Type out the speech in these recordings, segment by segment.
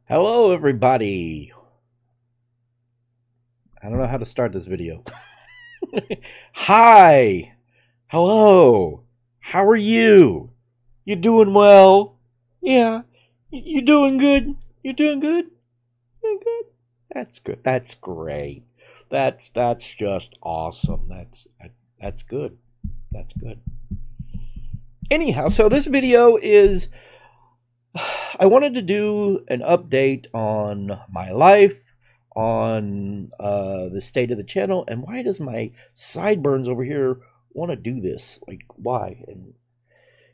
Hello, everybody. I don't know how to start this video. Hi. Hello. How are you? You doing well? Yeah. You doing good? You doing good? Doing good? That's good. That's great. That's just awesome. That's good. That's good. Anyhow, so this video is I wanted to do an update on my life, on the state of the channel, and why does my sideburns over here want to do this? Like, why? And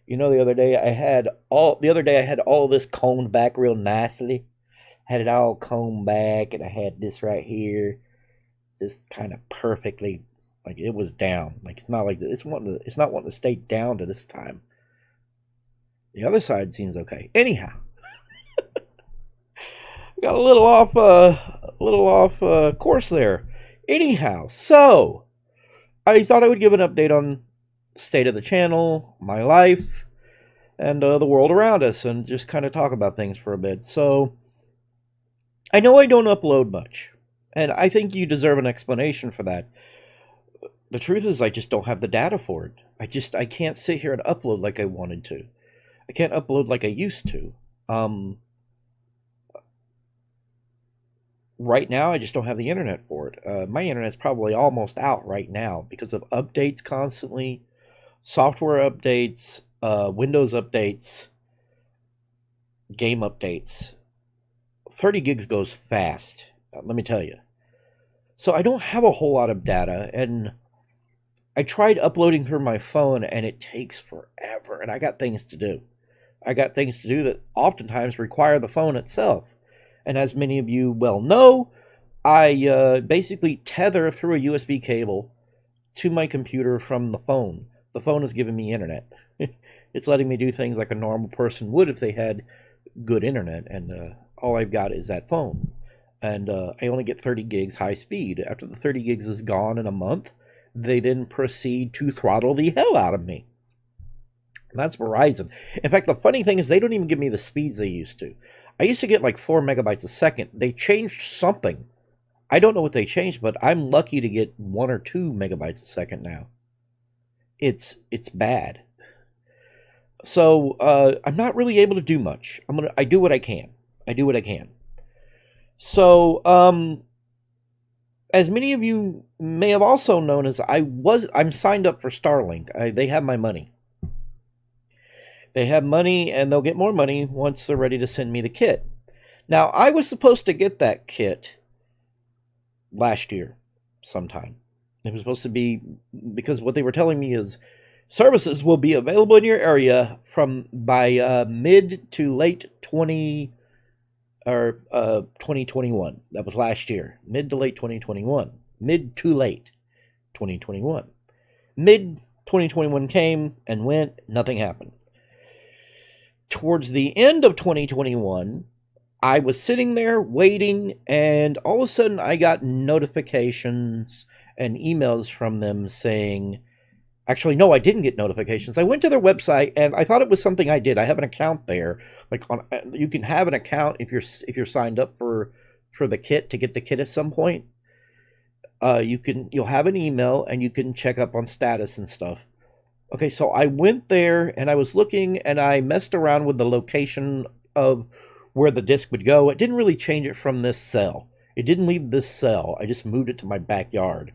the other day I had all of this combed back real nicely. Had it all combed back, and I had this right here, just kind of perfectly, like it was down. Like it's not like it's not wanting to stay down to this time. The other side seems okay. Anyhow, got a little off course there. Anyhow, so I thought I would give an update on the state of the channel, my life, and the world around us, and just kind of talk about things for a bit. So I know I don't upload much, and I think you deserve an explanation for that. The truth is, I just don't have the data for it. I can't sit here and upload like I wanted to. I can't upload like I used to. Um, right now I just don't have the internet for it. My internet's probably almost out right now because of updates constantly, software updates, Windows updates, game updates. 30 gigs goes fast, let me tell you. So I don't have a whole lot of data, and I tried uploading through my phone, and it takes forever, and I got things to do. I got things to do that oftentimes require the phone itself. And as many of you well know, I basically tether through a USB cable to my computer from the phone. The phone is giving me internet. It's letting me do things like a normal person would if they had good internet, and all I've got is that phone. And I only get 30 gigs high speed. After the 30 gigs is gone in a month, they then proceed to throttle the hell out of me. And that's Verizon. In fact, the funny thing is they don't even give me the speeds they used to. I used to get like 4 megabytes a second. They changed something. I don't know what they changed, but I'm lucky to get 1 or 2 megabytes a second now. It's bad. So I'm not really able to do much. I do what I can. I do what I can. So as many of you may have also known, as I'm signed up for Starlink. They have my money. They have money, and they'll get more money once they're ready to send me the kit. Now, I was supposed to get that kit last year sometime. It was supposed to be, because what they were telling me is services will be available in your area from by mid to late 2021. That was last year. Mid to late 2021. Mid to late 2021. Mid 2021 came and went, nothing happened. Towards the end of 2021, I was sitting there waiting, and all of a sudden I got notifications and emails from them saying, actually, no, I didn't get notifications. I went to their website, and I thought it was something I did. I have an account there. You can have an account if you're signed up for the kit, to get the kit at some point. You'll have an email, and you can check up on status and stuff. Okay, so I went there and I was looking, and I messed around with the location of where the disc would go. It didn't really change it from this cell. It didn't leave this cell. I just moved it to my backyard.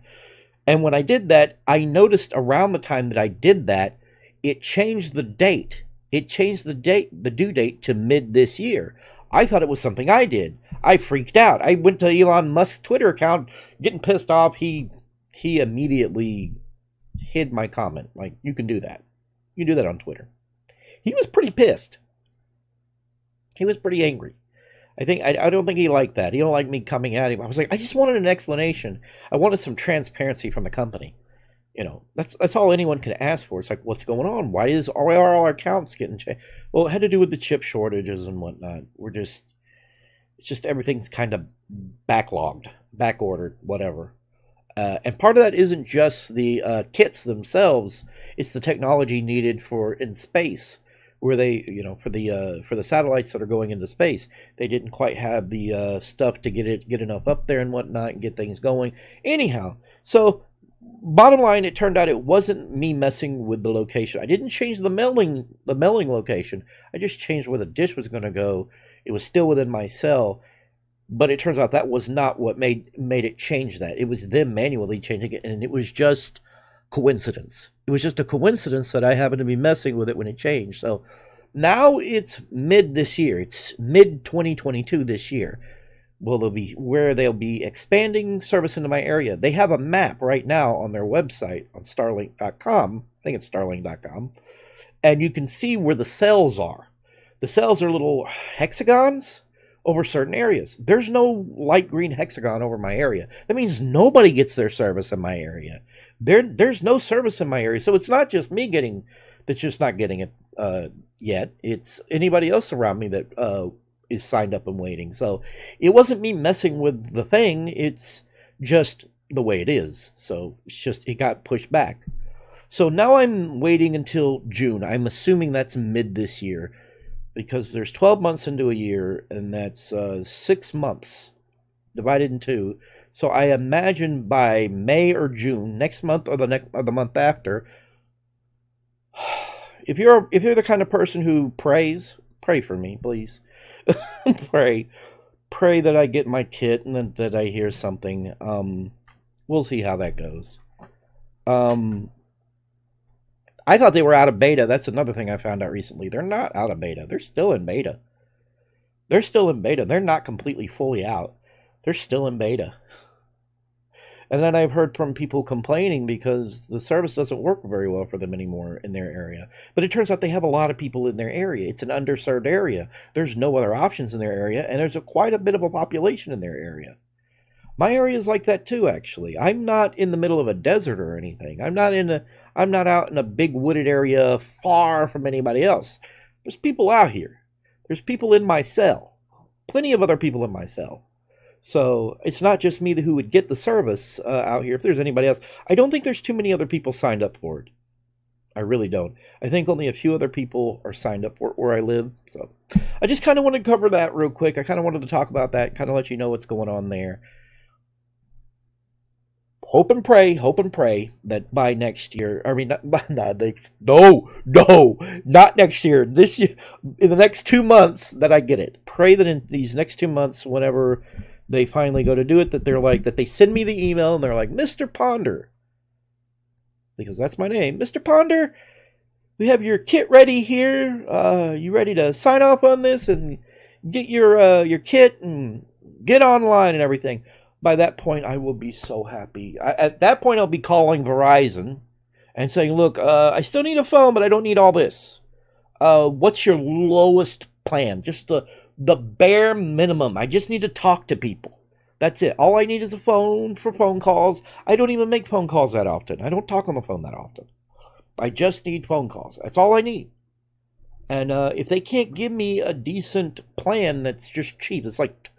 And when I did that, I noticed around the time that I did that, it changed the date. It changed the due date to mid this year. I thought it was something I did. I freaked out. I went to Elon Musk's Twitter account, getting pissed off. He immediately hid my comment. Like, you can do that. You can do that on Twitter. He was pretty pissed. He was pretty angry. I don't think he liked that. He don't like me coming at him. I was like, I just wanted an explanation. I wanted some transparency from the company. That's all anyone can ask for. It's like, what's going on? Why are all our accounts getting changed? Well, it had to do with the chip shortages and whatnot. It's just everything's kind of backlogged, back ordered, whatever. And part of that isn't just the kits themselves; it's the technology needed for in space, where they, for the satellites that are going into space, they didn't quite have the stuff to get enough up there and whatnot and get things going. Anyhow, so bottom line, it turned out it wasn't me messing with the location. I didn't change the mailing location. I just changed where the dish was going to go. It was still within my cell, but it turns out that was not what made it change that. It was them manually changing it, and it was just coincidence. It was just a coincidence that I happened to be messing with it when it changed. So now it's mid this year. It's mid 2022 this year. Well, they'll be expanding service into my area. They have a map right now on their website on Starlink.com. I think it's Starlink.com, and you can see where the cells are. The cells are little hexagons over certain areas. There's no light green hexagon over my area. That means nobody gets their service in my area. There's no service in my area. So it's not just me that's just not getting it yet. It's anybody else around me that is signed up and waiting. So it wasn't me messing with the thing. It's just the way it is. So it got pushed back. So now I'm waiting until June. I'm assuming that's mid this year, because there's 12 months into a year, and that's 6 months divided in two. So I imagine by May or June, next month or the month after, if you're the kind of person who prays, pray for me, please. pray that I get my kit and that I hear something. We'll see how that goes. I thought they were out of beta. That's another thing I found out recently. They're not out of beta. They're still in beta. They're not completely fully out. They're still in beta. And then I've heard from people complaining because the service doesn't work very well for them anymore in their area. But it turns out they have a lot of people in their area. It's an underserved area. There's no other options in their area, and there's quite a bit of a population in their area. My area is like that too, actually. I'm not in the middle of a desert or anything. I'm not out in a big wooded area far from anybody else. There's people out here. There's people in my cell. Plenty of other people in my cell. So it's not just me who would get the service out here. If there's anybody else, I don't think there's too many other people signed up for it. I really don't. I think only a few other people are signed up for it where I live. So I just kind of wanted to cover that real quick. I kind of wanted to talk about that, kind of let you know what's going on there. Hope and pray that by next year, not next year, this year, in the next 2 months that I get it. Pray that in these next 2 months, whenever they finally go to do it, that they send me the email and they're like, Mr. Ponder, because that's my name, Mr. Ponder, we have your kit ready here. You ready to sign off on this and get your kit and get online and everything? By that point, I will be so happy. At that point, I'll be calling Verizon and saying, look, I still need a phone, but I don't need all this. What's your lowest plan? Just the bare minimum. I just need to talk to people. That's it. All I need is a phone for phone calls. I don't even make phone calls that often. I don't talk on the phone that often. I just need phone calls. That's all I need. And if they can't give me a decent plan that's just cheap, it's like,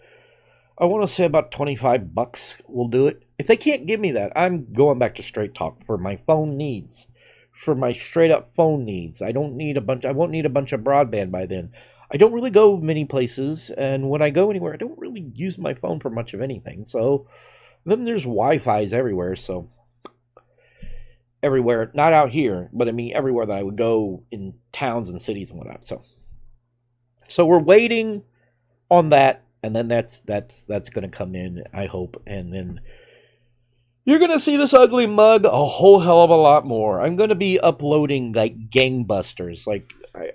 I want to say about $25 will do it. If they can't give me that, I'm going back to Straight Talk for my phone needs. For my straight up phone needs. I won't need a bunch of broadband by then. I don't really go many places, and when I go anywhere, I don't really use my phone for much of anything. So then there's Wi-Fi's everywhere, so everywhere, not out here, but I mean everywhere that I would go in towns and cities and whatnot. So we're waiting on that. And then that's going to come in, I hope. And then you're going to see this ugly mug a whole hell of a lot more. I'm going to be uploading like gangbusters, or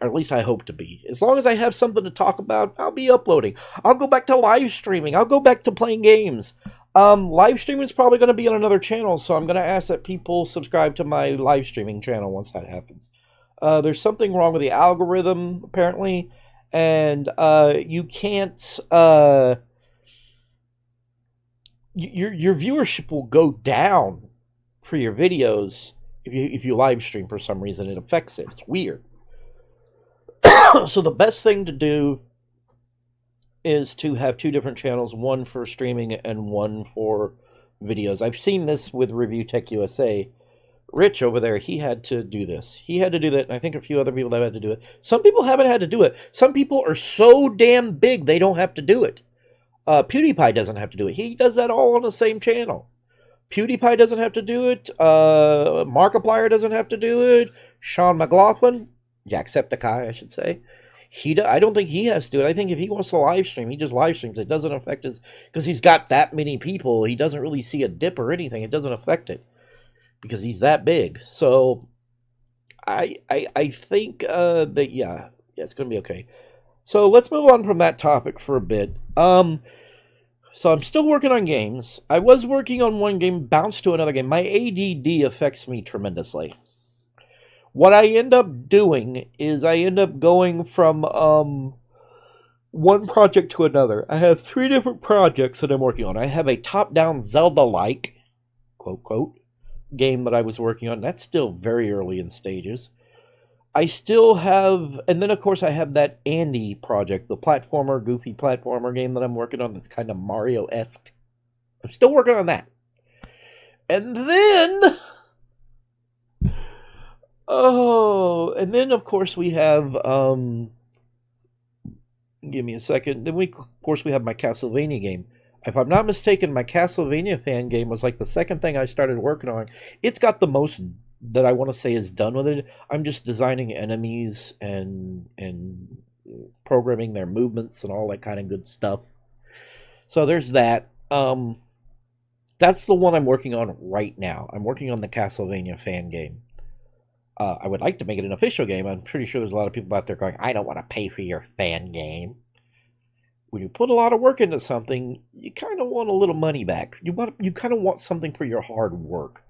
at least I hope to be. As long as I have something to talk about, I'll be uploading. I'll go back to live streaming. I'll go back to playing games. Live streaming is probably going to be on another channel, so I'm going to ask that people subscribe to my live streaming channel once that happens. There's something wrong with the algorithm, apparently. And you can't your viewership will go down for your videos if you live stream for some reason. It affects it. It's weird. So the best thing to do is to have two different channels, one for streaming and one for videos. I've seen this with Review Tech USA, Rich over there, he had to do this. He had to do that, and I think a few other people have had to do it. Some people haven't had to do it. Some people are so damn big they don't have to do it. PewDiePie doesn't have to do it. He does that all on the same channel. PewDiePie doesn't have to do it. Markiplier doesn't have to do it. Sean McLaughlin, Jacksepticeye, I should say. I don't think he has to do it. I think if he wants to live stream, he just live streams. It doesn't affect his, because he's got that many people. He doesn't really see a dip or anything. It doesn't affect it because he's that big. So I think that yeah, it's gonna be okay. So let's move on from that topic for a bit. So I'm still working on games. I was working on one game, bounced to another game. My ADD affects me tremendously. What I end up doing is I end up going from one project to another. I have 3 different projects that I'm working on. I have a top-down Zelda-like, quote, quote, game that I was working on. That's still very early in stages. I still have, and then of course I have that Andy project, the platformer, goofy platformer game that I'm working on that's kind of Mario-esque. I'm still working on that. And then, and then of course we have, give me a second, then of course we have my Castlevania game. If I'm not mistaken, my Castlevania fan game was like the second thing I started working on. It's got the most that I want to say is done with it. I'm just designing enemies and programming their movements and all that kind of good stuff. So there's that. That's the one I'm working on right now. I'm working on the Castlevania fan game. I would like to make it an official game. I'm pretty sure there's a lot of people out there going, I don't want to pay for your fan game. When you put a lot of work into something, you kind of want a little money back. You kind of want something for your hard work.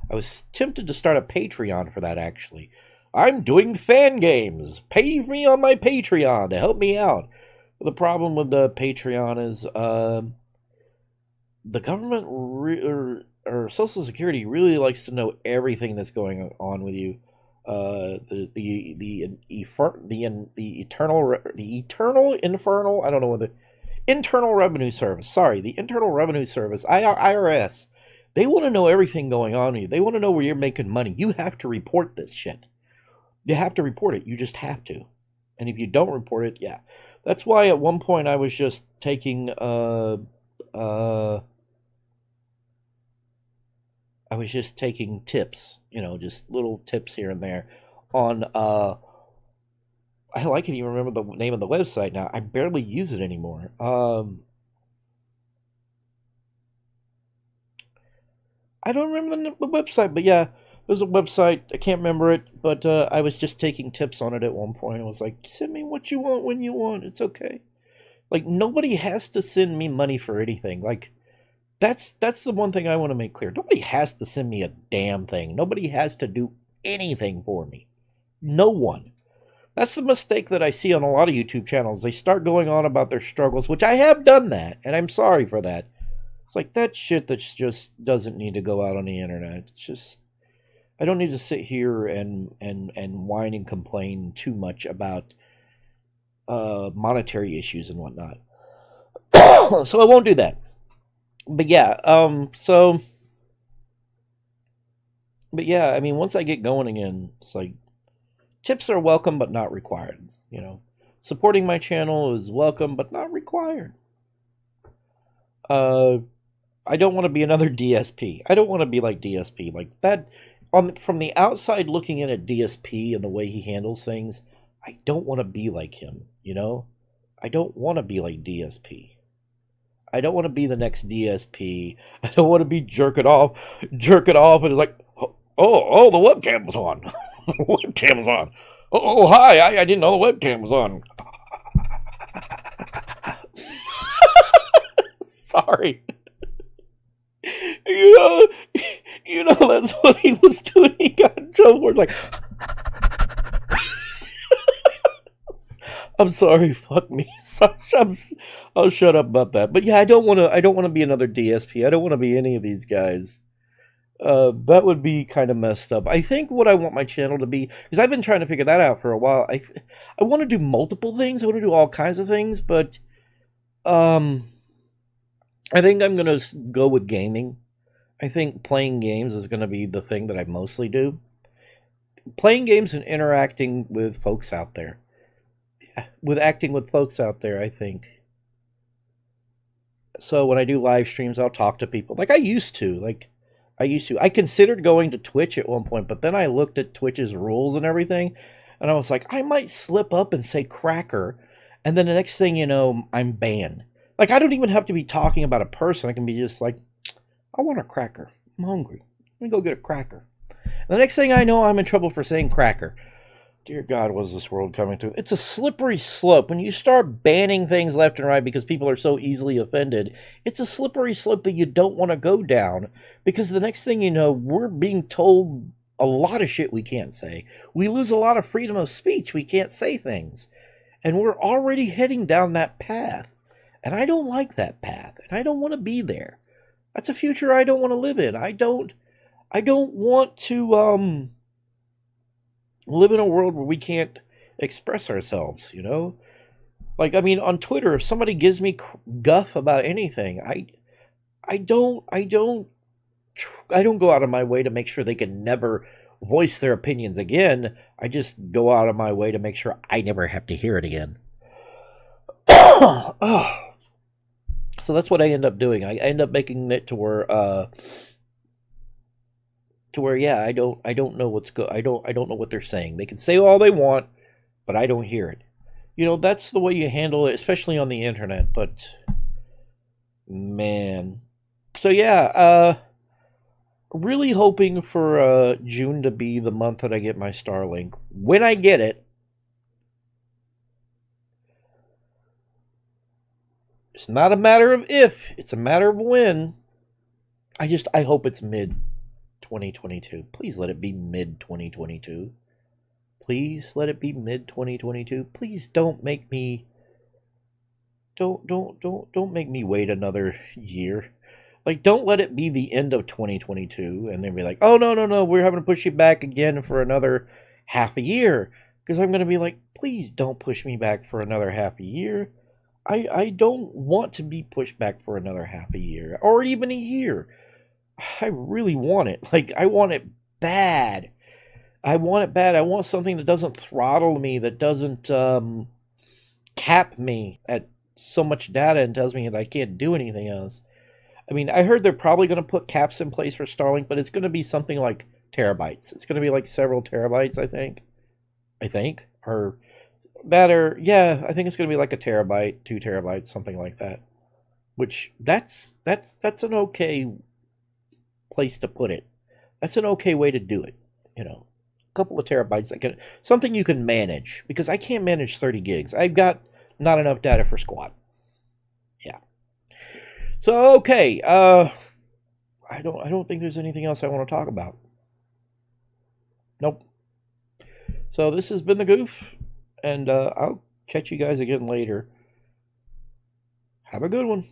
I was tempted to start a Patreon for that, actually. I'm doing fan games. Pay me on my Patreon to help me out. The problem with the Patreon is the government or Social Security really likes to know everything that's going on with you. The Internal Revenue Service. Sorry, the Internal Revenue Service, IRS. They want to know everything going on with you. They want to know where you're making money. You have to report this shit. You have to report it. You just have to. And if you don't report it, yeah. That's why at one point I was just taking tips, just little tips here and there on hell, I can't even remember the name of the website now. I barely use it anymore. I don't remember the website, but yeah, there's a website. I can't remember it, but I was just taking tips on it at one point. I was like, send me what you want when you want. It's okay. Like, nobody has to send me money for anything. Like, that's the one thing I want to make clear. Nobody has to send me a damn thing. Nobody has to do anything for me. No one. That's the mistake that I see on a lot of YouTube channels. They start going on about their struggles, which I have done that, and I'm sorry for that. It's like that shit that just doesn't need to go out on the internet. It's just, I don't need to sit here and whine and complain too much about monetary issues and whatnot. So I won't do that. But yeah, but yeah, I mean, once I get going again, it's like, tips are welcome but not required, Supporting my channel is welcome but not required. I don't want to be another DSP. I don't want to be like DSP. Like that, from the outside looking in at DSP and the way he handles things, I don't want to be like him, I don't want to be like DSP. I don't want to be the next DSP. I don't want to be jerking off, and it's like, oh, the webcam was on. The webcam was on. Oh, hi, I didn't know the webcam was on. Sorry. That's what he was doing. He got in trouble for it. Like, I'm sorry, fuck me. I'll shut up about that. But yeah, I don't want to be another DSP. I don't want to be any of these guys. That would be kind of messed up. I think what I want my channel to be, because I've been trying to figure that out for a while. I want to do multiple things. I want to do all kinds of things, but I think I'm gonna go with gaming. I think playing games is going to be the thing that I mostly do. Playing games and interacting with folks out there. Yeah, with acting with folks out there, I think. So when I do live streams, I'll talk to people like I used to. I considered going to Twitch at one point, but then I looked at Twitch's rules and everything, and I was like, I might slip up and say cracker, and then the next thing you know, I'm banned. Like I don't even have to be talking about a person. I can be just like, I want a cracker. I'm hungry. Let me go get a cracker. And the next thing I know, I'm in trouble for saying cracker. Dear God, what is this world coming to? It's a slippery slope. When you start banning things left and right because people are so easily offended, it's a slippery slope that you don't want to go down because the next thing you know, we're being told a lot of shit we can't say. We lose a lot of freedom of speech. We can't say things. And we're already heading down that path. And I don't like that path. And I don't want to be there. That's a future I don't want to live in. I don't want to live in a world where we can't express ourselves, you know? Like, I mean, on Twitter, if somebody gives me guff about anything, I don't go out of my way to make sure they can never voice their opinions again. I just go out of my way to make sure I never have to hear it again. So that's what I end up doing. I end up making it to where yeah, I don't know I don't know what they're saying. They can say all they want, but I don't hear it. You know, that's the way you handle it, especially on the internet, but man. So yeah, really hoping for June to be the month that I get my Starlink. When I get it, it's not a matter of if, it's a matter of when. I hope it's mid 2022. Please let it be mid 2022. Please let it be mid 2022. Please don't make me don't make me wait another year. Like don't let it be the end of 2022 and then be like, "Oh no, we're having to push you back again for another half a year." Because I'm going to be like, "Please don't push me back for another half a year." I don't want to be pushed back for another half a year or even a year. I really want it. Like, I want it bad. I want it bad. I want something that doesn't throttle me, that doesn't cap me at so much data and tells me that I can't do anything else. I mean, I heard they're probably going to put caps in place for Starlink, but it's going to be something like terabytes. It's going to be like several terabytes, I think. Or that, or yeah, I think it's going to be like a terabyte, 2 terabytes, something like that. Which that's an okay place to put it. That's an okay way to do it. You know, a couple of terabytes. Something you can manage because I can't manage 30 gigs. I've got not enough data for squat. Yeah. So okay. I don't think there's anything else I want to talk about. Nope. So this has been the Goof, and I'll catch you guys again later. Have a good one.